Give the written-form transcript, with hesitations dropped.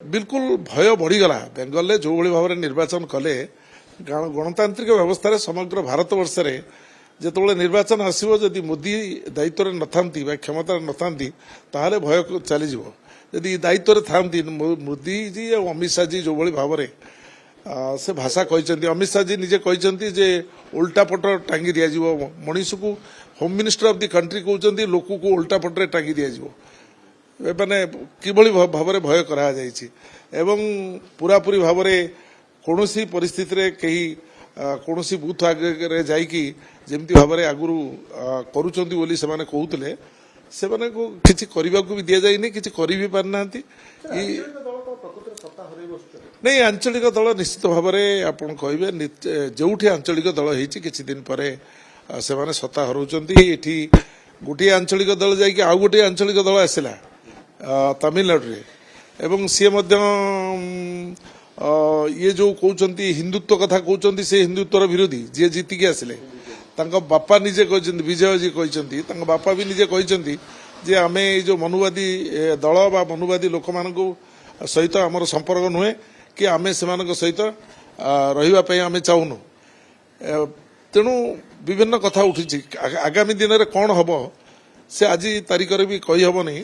बिल्कुल भय बढ़ीगला बेंगल जो भाव में निर्वाचन कले गणतांत्रिक व्यवस्था समग्र भारत वर्ष में जो निर्वाचन आसो जदि मोदी दायित्व न था क्षमता न था भय चली जदि दायित्व था मोदी जी और अमित शाह जी जो भाव में से भाषा कहते अमित शाह जी निजे कहते जे उल्टा पट टांगी दि मनीष को home minister of the country कहते लोक को उल्टा पटे टांगी दि माने किभली भाव में भय करा एवं पूरापूरी भाव में कौन परिस्थिति रे कहीं कौन बूथ आगे जाइकी जमती भाव में आगु करुँच बोली से कहते से किसी करने को भी दि जाए किसी कर भी पारना नहीं आंचलिक दल निश्चित भाव में आप कहे जो आंचलिक दल होती किसी दिन पर से सत्ता हराउंट ये गोटे आंचलिक दल जाकि आउ गोटे आंचलिक दल आसला तमिलनाडु एवं सी ये जो कहते हिंदुत्व कथा कहते से हिंदुत्वर विरोधी जी जीतिकी आसिले बापा निजे कहते विजय जी कहते बापा भी निजे कहते जे आमे जो मनुवादी दल बा मनुवादी लोक मान सहित आमर संपर्क नुहे कि आमे से सहित रही आमे चाहूनु तेणु विभिन्न कथा उठी आगामी दिन में कौन हम से आज तारिख भी कही हम नहीं।